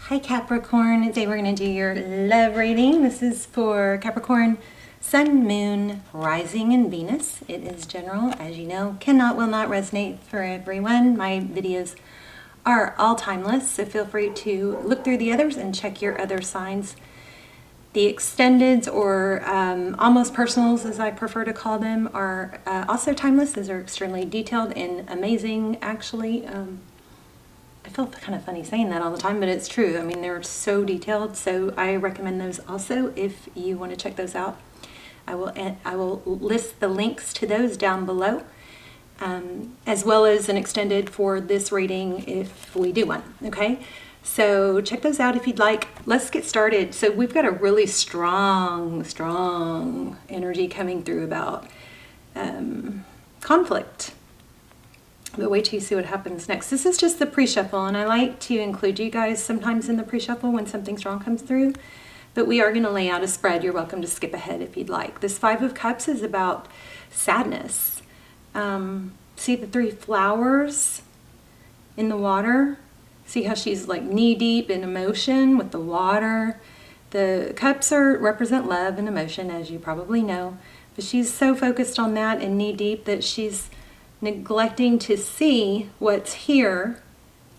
Hi Capricorn, today we're going to do your love reading. This is for Capricorn, Sun, Moon, Rising, and Venus. It is general, as you know, will not resonate for everyone. My videos are all timeless, so feel free to look through the others and check your other signs. The extendeds, or almost personals as I prefer to call them, are also timeless. Those are extremely detailed and amazing, actually. I feel kind of funny saying that all the time, but it's true. I mean, they're so detailed, so I recommend those also if you want to check those out. I will list the links to those down below, as well as an extended for this reading if we do one, okay? So check those out if you'd like. Let's get started. So we've got a really strong energy coming through about conflict. But wait till you see what happens next. This is just the pre-shuffle, and I like to include you guys sometimes in the pre-shuffle when something strong comes through. But we are going to lay out a spread. You're welcome to skip ahead if you'd like. This Five of Cups is about sadness. See the three flowers in the water? See how she's like knee-deep in emotion with the water? The cups represent love and emotion, as you probably know. But she's so focused on that and knee-deep that she's neglecting to see what's here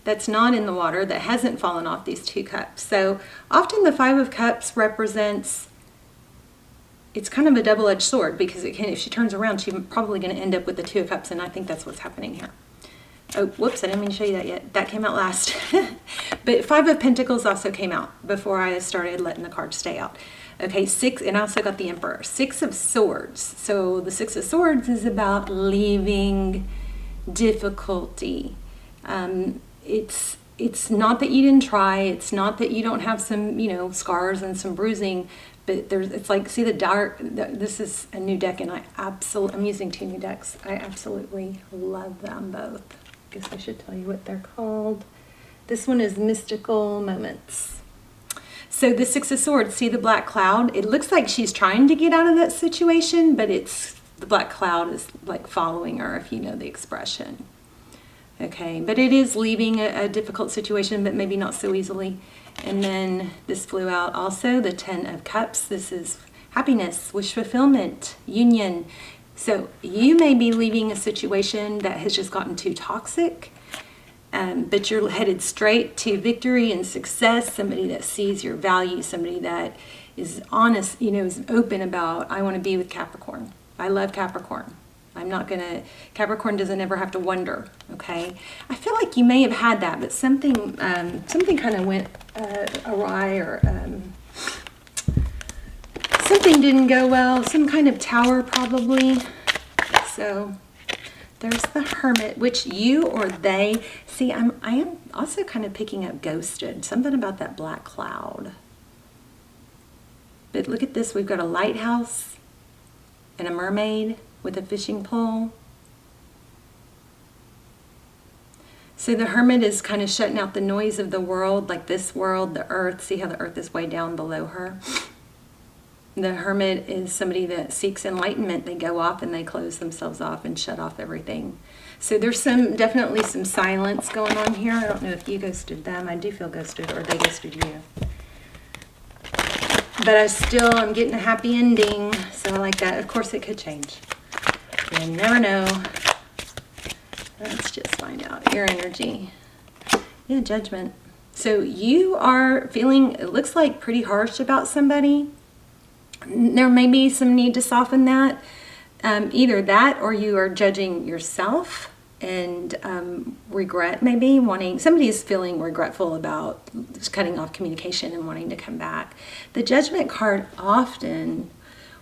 that's not in the water, that hasn't fallen off these two cups. So often the Five of Cups represents, it's kind of a double-edged sword, because if she turns around, she's probably going to end up with the Two of Cups, and I think that's what's happening here. Oh, whoops, I didn't mean to show you that yet. That came out last. But Five of Pentacles also came out before I started letting the cards stay out. Okay, and I also got the Emperor. Six of Swords. So the Six of Swords is about leaving difficulty. It's not that you didn't try. It's not that you don't have some, scars and some bruising. But it's like, see the dark. This is a new deck, and I'm using two new decks. I absolutely love them both. I guess I should tell you what they're called. This one is Mystical Moments. So the Six of Swords, see the black cloud? It looks like she's trying to get out of that situation, but the black cloud is like following her, if you know the expression. Okay, but it is leaving a difficult situation, but maybe not so easily. And then this flew out also, the Ten of Cups. This is happiness, wish fulfillment, union. So you may be leaving a situation that has just gotten too toxic. But you're headed straight to victory and success, somebody that sees your value, somebody that is honest, is open about, I want to be with Capricorn. I love Capricorn. Capricorn doesn't ever have to wonder, okay? I feel like you may have had that, but something kind of went awry, or something didn't go well, some kind of tower probably. So there's the Hermit, which you or they, see, I am also kind of picking up ghosted, something about that black cloud. But look at this, we've got a lighthouse and a mermaid with a fishing pole. So the Hermit is kind of shutting out the noise of the world, like this world, the earth. See how the earth is way down below her? The Hermit is somebody that seeks enlightenment. They go off and they close themselves off and shut off everything. So there's definitely some silence going on here. I don't know if you ghosted them. I do feel ghosted, or they ghosted you. But I'm getting a happy ending, so I like that. Of course, it could change. You never know. Let's just find out your energy. Yeah, Judgment. So you are feeling, it looks like, pretty harsh about somebody. There may be some need to soften that. Either that, or you are judging yourself and regret, maybe somebody is feeling regretful about just cutting off communication and wanting to come back. The Judgment card often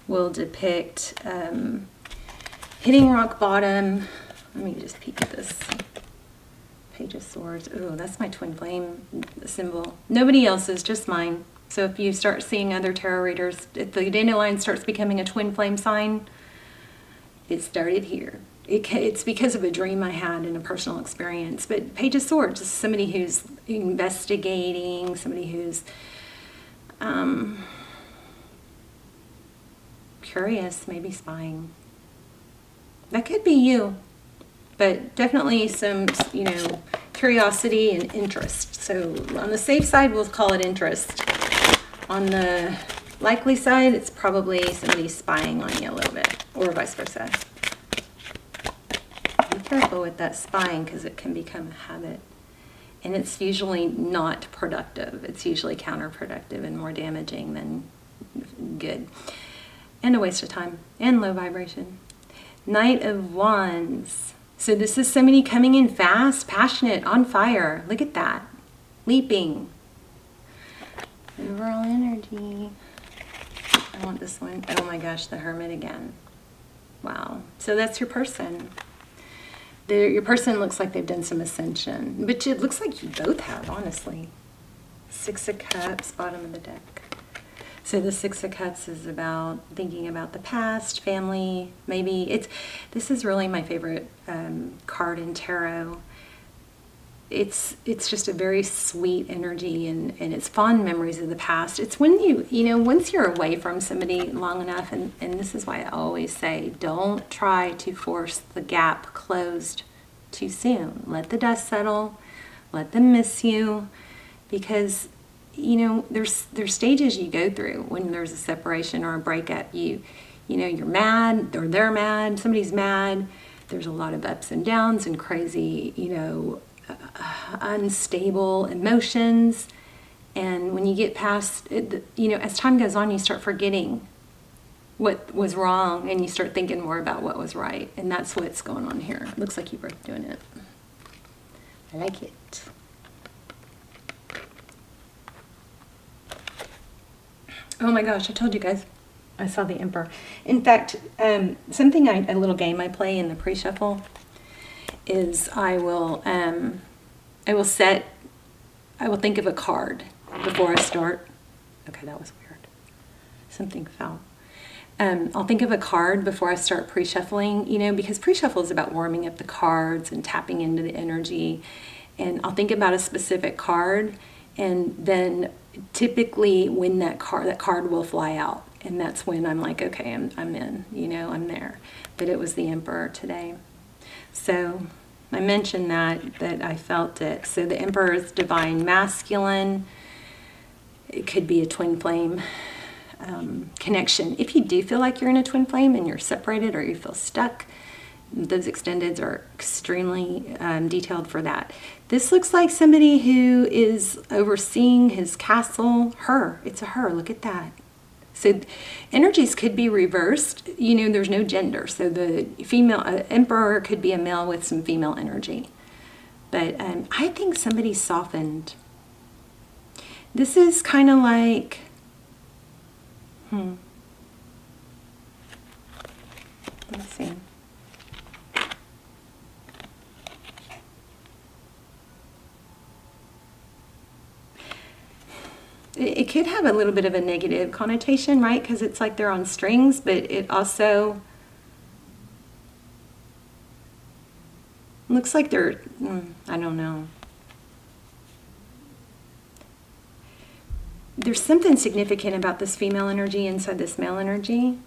will depict hitting rock bottom. Let me just peek at this. Page of Swords. Oh, that's my twin flame symbol. Nobody else's, just mine. So if you start seeing other tarot readers, if the dandelion starts becoming a twin flame sign, it started here. It's because of a dream I had in a personal experience. But Page of Swords is somebody who's investigating, somebody who's curious, maybe spying. That could be you. But definitely some, curiosity and interest. So on the safe side, we'll call it interest. On the likely side, it's probably somebody spying on you a little bit, or vice versa. Be careful with that spying because it can become a habit. And it's usually not productive. It's usually counterproductive and more damaging than good. And a waste of time and low vibration. Knight of Wands. So this is somebody coming in fast, passionate, on fire. Look at that. Leaping. Overall energy. I want this one. Oh my gosh, the Hermit again. Wow. So that's your person. Your person looks like they've done some ascension, but it looks like you both have, honestly. Six of Cups, bottom of the deck. So the Six of Cups is about thinking about the past, family, maybe. This is really my favorite card in tarot. It's just a very sweet energy, and it's fond memories of the past. It's when once you're away from somebody long enough, and this is why I always say, don't try to force the gap closed too soon. Let the dust settle, let them miss you, because there's stages you go through when there's a separation or a breakup. You're mad, or they're mad, somebody's mad. There's a lot of ups and downs and crazy, unstable emotions. And when you get past it, as time goes on, you start forgetting what was wrong and you start thinking more about what was right. And that's what's going on here. It looks like you're both doing it. I like it. Oh my gosh, I told you guys. I saw the Emperor. In fact, a little game I play in the pre-shuffle is I will think of a card before I start. Okay, that was weird. Something fell. I'll think of a card before I start pre-shuffling, because pre-shuffle is about warming up the cards and tapping into the energy. And I'll think about a specific card, and then typically when that card will fly out. And that's when I'm like, okay, I'm in, I'm there. But it was the Emperor today. So I mentioned that I felt it. So the Emperor is divine masculine. It could be a twin flame connection. If you do feel like you're in a twin flame and you're separated or you feel stuck, those extendeds are extremely detailed for that. This looks like somebody who is overseeing his castle. It's a her. Look at that. So energies could be reversed. There's no gender. So the female Emperor could be a male with some female energy. But I think somebody softened. This is kind of like, let's see. It could have a little bit of a negative connotation, right? Because it's like they're on strings, but it also looks like they're, I don't know. There's something significant about this female energy inside this male energy.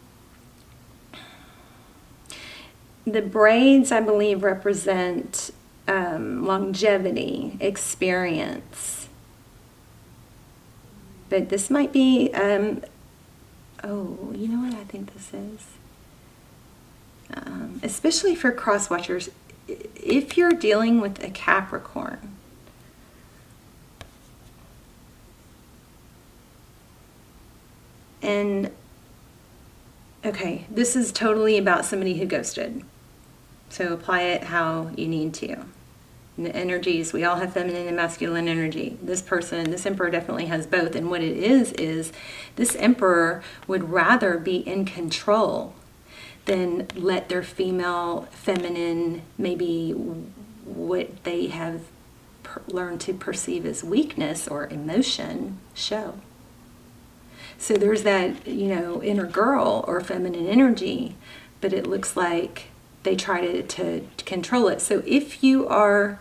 The braids, I believe, represent longevity, experience. But this might be, you know what I think this is? Especially for cross-watchers, if you're dealing with a Capricorn, and, okay, this is totally about somebody who ghosted. So apply it how you need to. The energies, we all have feminine and masculine energy. This Emperor definitely has both. And what it is this Emperor would rather be in control than let their feminine, maybe what they have learned to perceive as weakness or emotion, show. So there's that, inner girl or feminine energy, but it looks like they try to control it. So if you are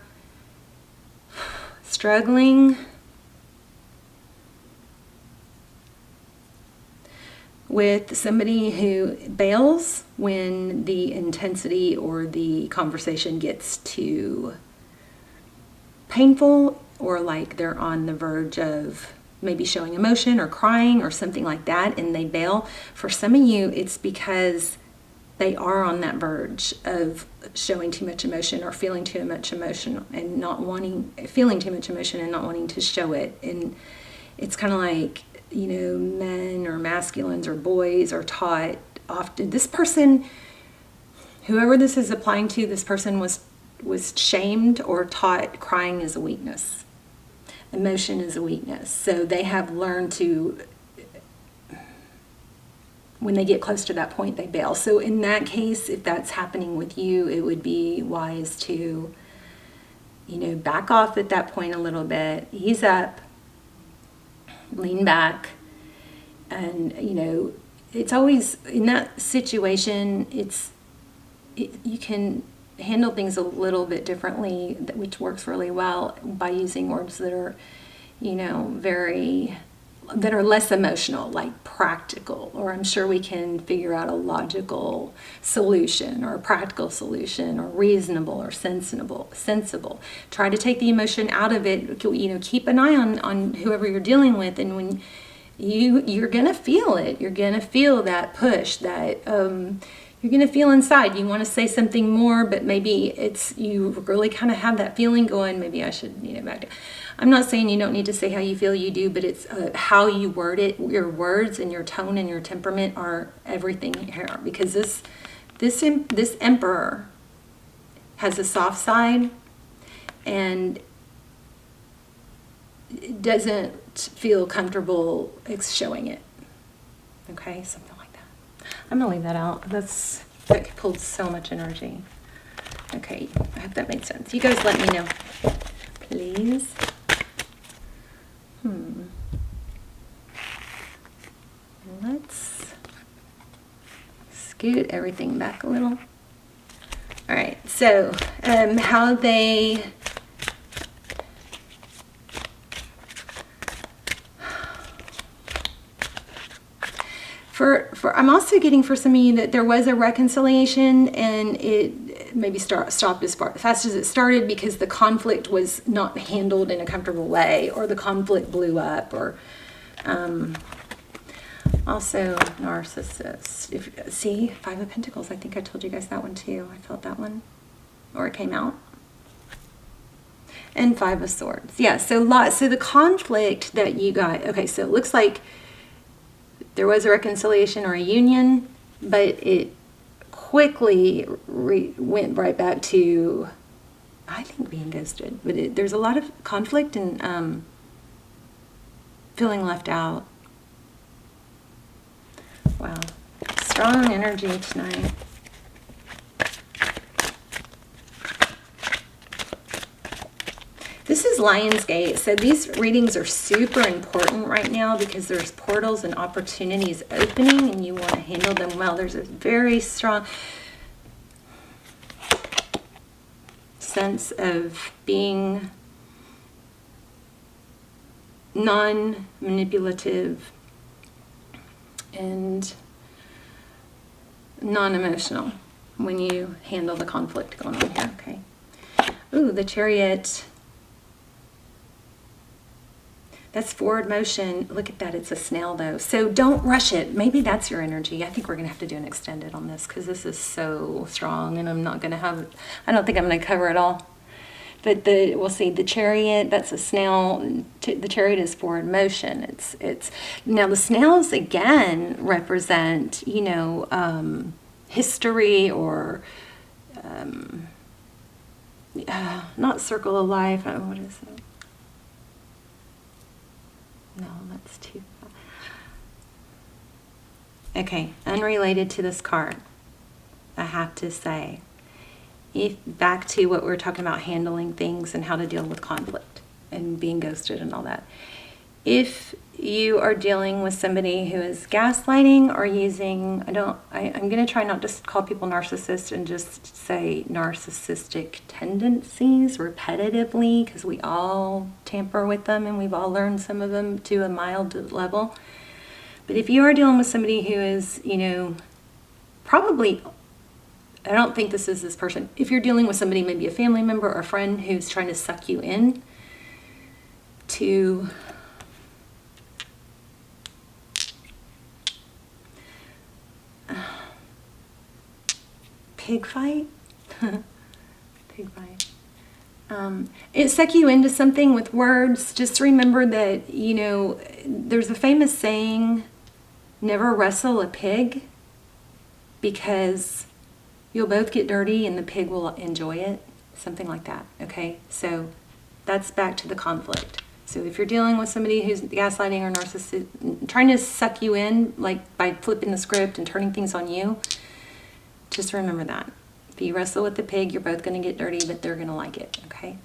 struggling with somebody who bails when the intensity or the conversation gets too painful, or like they're on the verge of maybe showing emotion or crying or something like that, and they bail. For some of you, it's because they are on that verge of showing too much emotion or feeling too much emotion and not wanting, feeling too much emotion and not wanting to show it. And it's kind of like, you know, men or masculines or boys are taught often, this person, whoever this is applying to, this person was shamed or taught crying is a weakness. Emotion is a weakness. So they have learned to, when they get close to that point, they bail. So in that case, if that's happening with you, it would be wise to, you know, back off at that point a little bit, ease up, lean back, and, you know, it's always, in that situation, you can handle things a little bit differently, which works really well by using words that are, you know, that are less emotional, like practical, or I'm sure we can figure out a logical solution or a practical solution, or reasonable or sensible. Try to take the emotion out of it. You know, keep an eye on whoever you're dealing with, and when you're gonna feel it, you're gonna feel that push, that you're going to feel inside. You want to say something more, but maybe you really kind of have that feeling going, maybe I should, you know, back down. I'm not saying you don't need to say how you feel, you do, but it's how you word it. Your words and your tone and your temperament are everything here, because this emperor has a soft side and doesn't feel comfortable showing it. Okay, something like that. I'm gonna leave that out. That pulled so much energy. Okay, I hope that made sense. You guys let me know, please. Let's scoot everything back a little. All right, so how they I'm also getting for some of you that there was a reconciliation, and it maybe stopped as fast as it started because the conflict was not handled in a comfortable way, or the conflict blew up, or also narcissist. See, Five of Pentacles. I think I told you guys that one too. I felt that one, or it came out. And Five of Swords. Yeah, so the conflict that you got. Okay, so it looks like there was a reconciliation or a union, but it quickly went right back to, I think, being ghosted. But there's a lot of conflict and feeling left out. Wow. Strong energy tonight. This is Lionsgate, so these readings are super important right now because there's portals and opportunities opening, and you want to handle them well. There's a very strong sense of being non-manipulative and non-emotional when you handle the conflict going on here. Okay. Ooh, the Chariot. That's forward motion. Look at that. It's a snail, though. So don't rush it. Maybe that's your energy. I think we're going to have to do an extended on this because this is so strong, and I'm not going to have, I don't think I'm going to cover it all. But we'll see. The Chariot, that's a snail. The Chariot is forward motion. It's now the snails again represent, you know, history, or not circle of life. What is it? No, that's too far. Okay, unrelated to this card, I have to say, back to what we were talking about, handling things and how to deal with conflict and being ghosted and all that. If you are dealing with somebody who is gaslighting or using, I'm going to try not to call people narcissists and just say narcissistic tendencies repetitively, because we all tamper with them and we've all learned some of them to a mild level. But if you are dealing with somebody who is, you know, probably, I don't think this is this person. If you're dealing with somebody, maybe a family member or a friend who's trying to suck you in, to pig fight. Pig fight. It suck you into something with words. Just remember that, you know, there's a famous saying, never wrestle a pig, because you'll both get dirty and the pig will enjoy it. Something like that, okay? So that's back to the conflict. So if you're dealing with somebody who's gaslighting or narcissist, trying to suck you in, like by flipping the script and turning things on you, just remember that. If you wrestle with the pig, you're both going to get dirty, but they're going to like it, okay?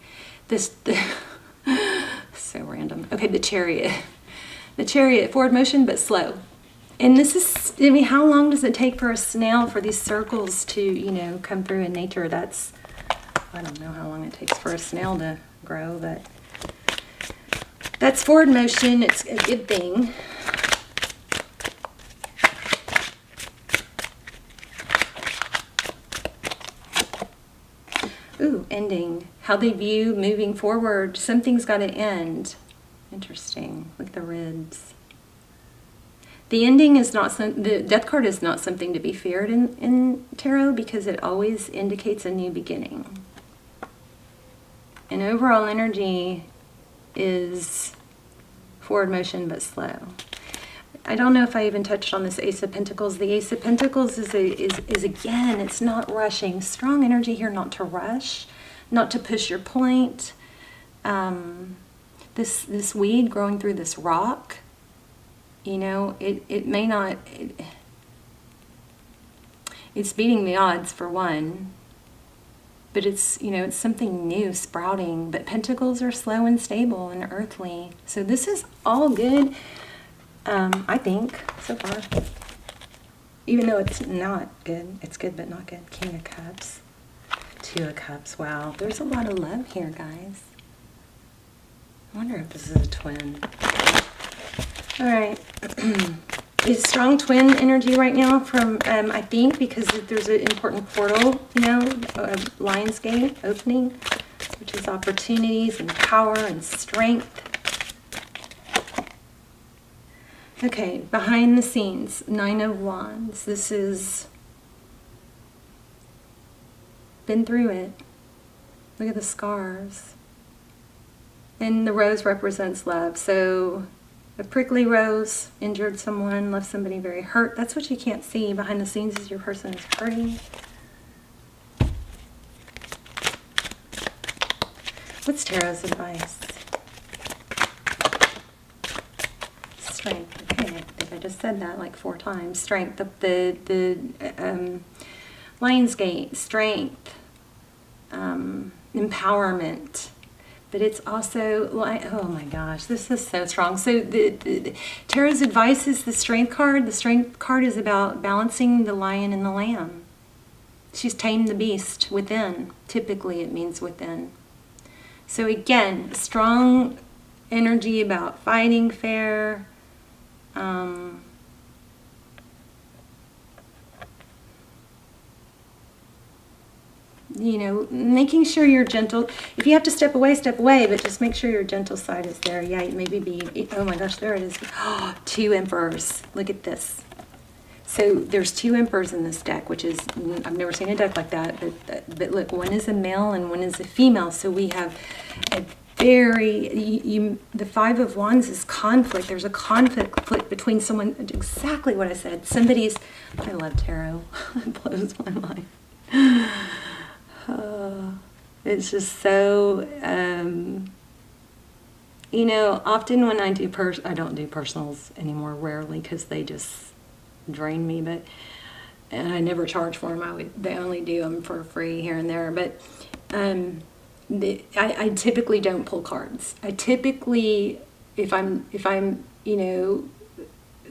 So random. Okay, the chariot. The chariot, forward motion, but slow. And this is, I mean, how long does it take for a snail, for these circles to, you know, come through in nature? That's, I don't know how long it takes for a snail to grow, but that's forward motion. It's a good thing. Ooh, ending. How they view moving forward. Something's got to end. Interesting. Look at the ribs. The ending is not the death card is not something to be feared in tarot, because it always indicates a new beginning. And overall energy is forward motion but slow. I don't know if I even touched on this Ace of Pentacles. The Ace of Pentacles is again, it's not rushing. Strong energy here, not to rush, not to push your point. This weed growing through this rock, you know, it may not, it's beating the odds for one, but it's, you know, it's something new sprouting. But Pentacles are slow and stable and earthly. So this is all good. I think, so far. Even though it's not good. It's good, but not good. King of Cups. Two of Cups. Wow. There's a lot of love here, guys. I wonder if this is a twin. All right. It's strong twin energy right now from, I think, because there's an important portal, you know, Lion's Gate opening, which is opportunities and power and strength. Okay, behind the scenes, Nine of Wands. This is, been through it. Look at the scars. And the rose represents love. So a prickly rose injured someone, left somebody very hurt. That's what you can't see. Behind the scenes is your person is hurting. What's Tarot's advice? Strength. Okay, I think I just said that like 4 times. Strength. The Lion's Gate. Strength. Empowerment. But it's also like, oh my gosh, this is so strong. So the Tarot's advice is the Strength card. The Strength card is about balancing the lion and the lamb. She's tamed the beast within. Typically it means within. So again, strong energy about fighting fair. You know, making sure you're gentle. If you have to step away, but just make sure your gentle side is there. Yeah, maybe be, oh my gosh, there it is. Oh, 2 emperors. Look at this. So there's 2 emperors in this deck, which is, I've never seen a deck like that, but look, one is a male and one is a female. So we have a very, the 5 of Wands is conflict. There's a conflict between someone, exactly what I said. Somebody's, I love tarot. It blows my mind. It's just so, you know, often when I do, I don't do personals anymore, rarely, because they just drain me, but, and I never charge for them. They only do them for free here and there, but I typically don't pull cards. I typically, if I'm, you know,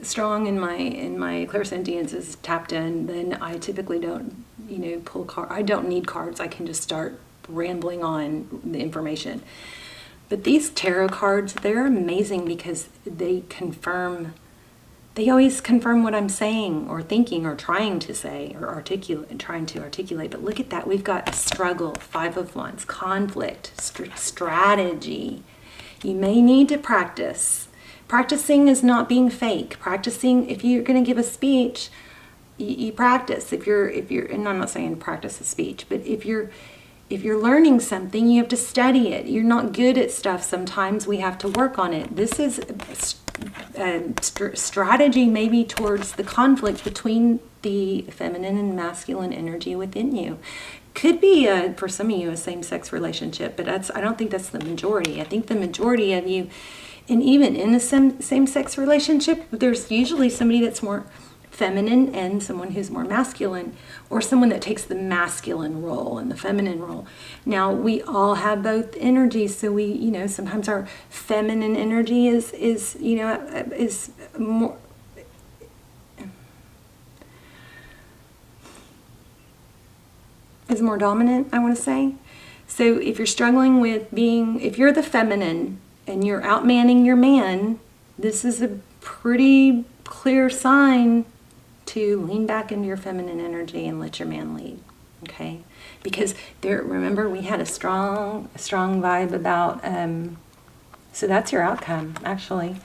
strong in my clairsentience is tapped in, then I typically don't, you know, pull cards. I don't need cards. I can just start rambling on the information. But these tarot cards, they're amazing because they always confirm what I'm saying or thinking or trying to say or trying to articulate. But look at that. We've got struggle, 5 of Wands, conflict, strategy. You may need to practice. Practicing is not being fake. Practicing, if you're going to give a speech, you practice. If you're, and I'm not saying practice a speech, but if you're learning something, you have to study it. You're not good at stuff. Sometimes we have to work on it. This is a strategy maybe towards the conflict between the feminine and masculine energy within you. Could be, for some of you, a same-sex relationship, but I don't think that's the majority. I think the majority of you, and even in a same-sex relationship, there's usually somebody that's more feminine and someone who's more masculine, or someone that takes the masculine role and the feminine role. Now, we all have both energies, so we, sometimes our feminine energy is more, is more dominant, I want to say. So if you're struggling with if you're the feminine and you're outmanning your man, this is a pretty clear sign to lean back into your feminine energy and let your man lead, okay? Because remember, we had a strong vibe about, so that's your outcome, actually.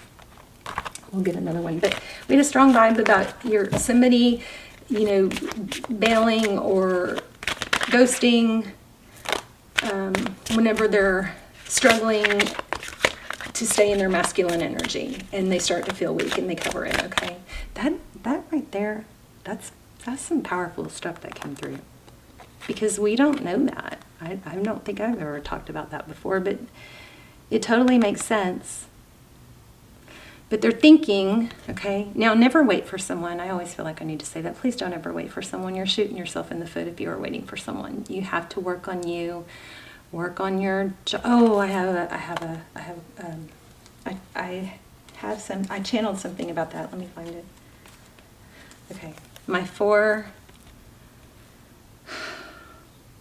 We'll get another one, but we had a strong vibe about somebody, bailing or ghosting whenever they're struggling to stay in their masculine energy and they start to feel weak and they cover it, okay? That right there, that's some powerful stuff that came through. Because we don't know that. I don't think I've ever talked about that before, but it totally makes sense. But they're thinking, okay, now never wait for someone. I always feel like I need to say that. Please don't ever wait for someone. You're shooting yourself in the foot if you are waiting for someone. You have to work on you, work on your job. Oh, I channeled something about that. Let me find it. Okay, my four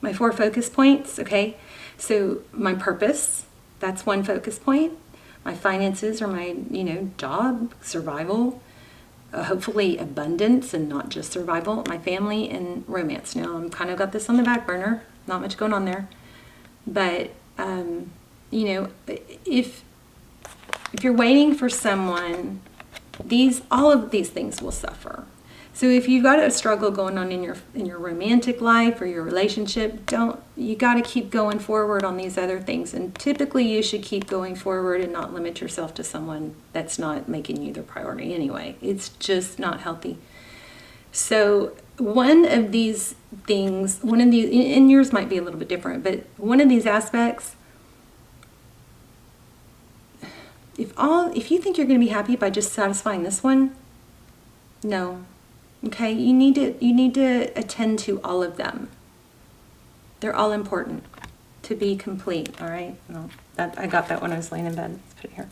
focus points, okay? So my purpose, that's one focus point. My finances or my, job, survival, hopefully abundance and not just survival. My family and romance. Now, I'm kind of got this on the back burner. Not much going on there. But, if you're waiting for someone, all of these things will suffer. So if you've got a struggle going on in your romantic life or your relationship, you got to keep going forward on these other things. And typically you should keep going forward and not limit yourself to someone that's not making you the priority anyway. It's just not healthy. So one of these things, and yours might be a little bit different, but one of these aspects, if you think you're going to be happy by just satisfying this one, no. Okay, you need to attend to all of them. They're all important to be complete, all right? No, I got that when I was laying in bed. Let's put it here.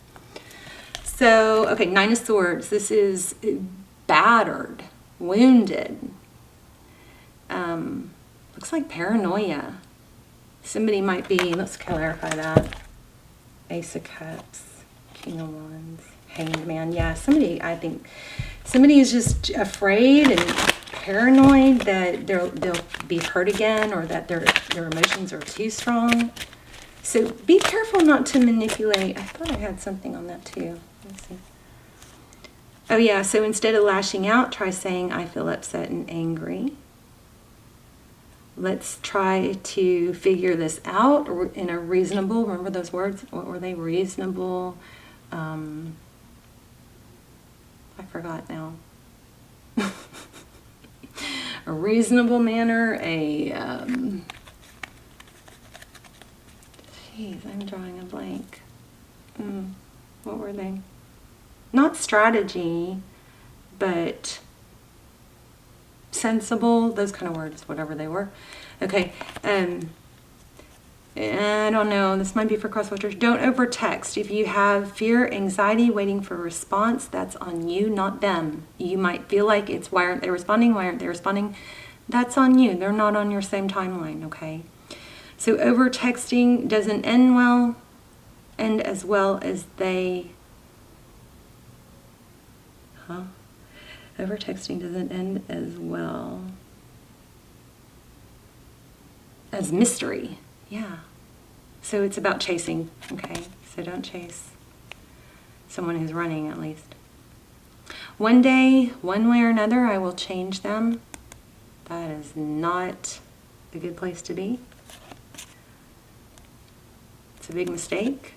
So, okay, Nine of Swords. This is battered, wounded. Looks like paranoia. Somebody might be, let's clarify that. Ace of Cups, King of Wands, Hanged Man. Yeah, I think somebody is just afraid and paranoid that they'll be hurt again, or that their emotions are too strong. So be careful not to manipulate. I thought I had something on that too. Let's see. Oh yeah, so instead of lashing out, try saying, I feel upset and angry. Let's try to figure this out in a reasonable, remember those words? What were they? Reasonable, I forgot now. A reasonable manner, geez, I'm drawing a blank. What were they? Not strategy, but sensible, those kind of words, whatever they were. Okay, I don't know, this might be for crosswatchers. Don't over text. If you have fear, anxiety, waiting for a response, that's on you, not them. You might feel like it's why aren't they responding? Why aren't they responding? That's on you. They're not on your same timeline, okay? So over texting doesn't end as well as they, over texting doesn't end as well as mystery. Yeah. So it's about chasing, okay? So don't chase someone who's running, at least. One day, one way or another, I will change them. That is not a good place to be. It's a big mistake.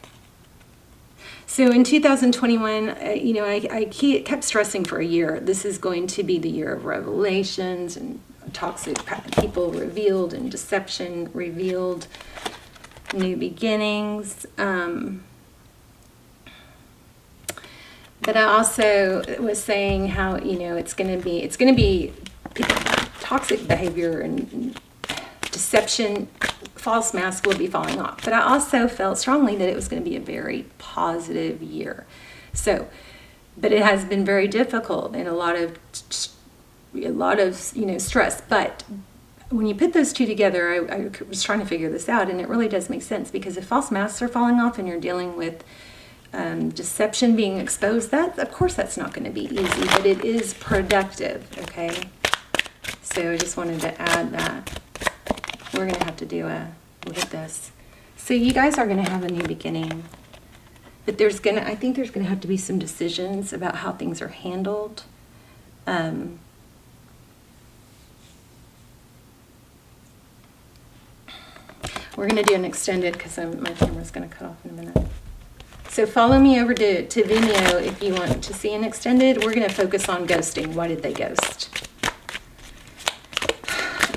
So in 2021, I kept stressing for a year, this is going to be the year of revelations and toxic people revealed and deception revealed, new beginnings. But I also was saying how, it's going to be toxic behavior and deception, false mask will be falling off. But I also felt strongly that it was going to be a very positive year. So, but it has been very difficult and a lot of stress. But when you put those two together, I was trying to figure this out, and it really does make sense, because if false masks are falling off and you're dealing with deception being exposed, that of course that's not going to be easy, but it is productive. Okay, so I just wanted to add that. We're going to have to do a look at this. So you guys are going to have a new beginning, but I think there's going to have to be some decisions about how things are handled. We're going to do an extended because my camera's going to cut off in a minute. So follow me over to Vimeo if you want to see an extended. We're going to focus on ghosting. Why did they ghost?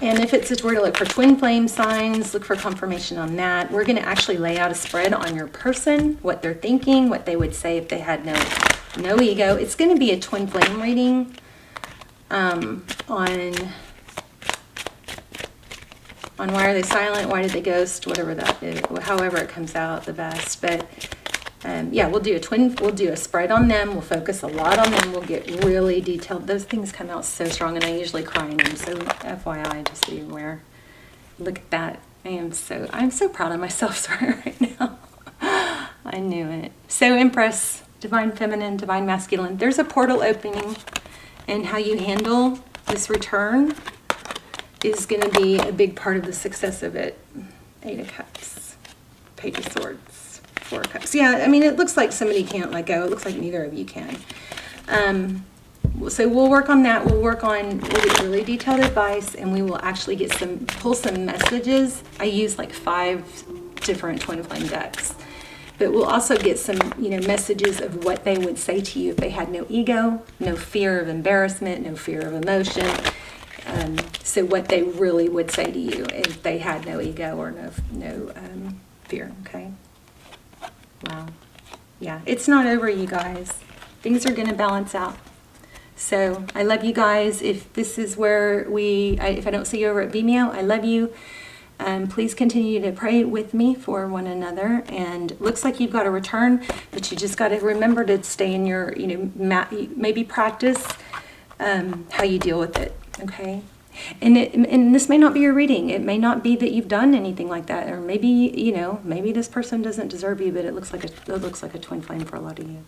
And if it's where to look for twin flame signs, look for confirmation on that. We're going to actually lay out a spread on your person, what they're thinking, what they would say if they had no ego. It's going to be a twin flame reading on why are they silent, why did they ghost, whatever that is, however it comes out the best. But yeah, we'll do a spread on them. We'll focus a lot on them. We'll get really detailed. Those things come out so strong, and I usually cry in them. So FYI, just so you're aware. Look at that. I'm so proud of myself right now. I knew it. So Empress, Divine Feminine, Divine Masculine. There's a portal opening, and how you handle this return is going to be a big part of the success of it. 8 of Cups, Page of Swords, 4 of Cups. Yeah, I mean, it looks like somebody can't let go. It looks like neither of you can. So we'll work on that. We'll get really detailed advice, and we will actually pull some messages. I use like 5 different twin flame decks. But we'll also get some, messages of what they would say to you if they had no ego, no fear of embarrassment, no fear of emotion. So what they really would say to you if they had no ego or no fear, okay? Wow. Yeah, it's not over, you guys. Things are going to balance out. So I love you guys. If this is where if I don't see you over at Vimeo, I love you. Please continue to pray with me for one another. And looks like you've got a return, but you just got to remember to stay in your, maybe practice how you deal with it. Okay. And this may not be your reading. It may not be that you've done anything like that, or maybe maybe this person doesn't deserve you, but it looks like a twin flame for a lot of you.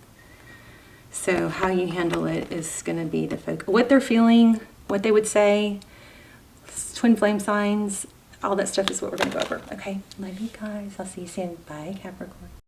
So how you handle it is going to be the focus. What they're feeling, what they would say, twin flame signs, all that stuff is what we're going to go over. Okay, love you guys. I'll see you soon. Bye, Capricorn.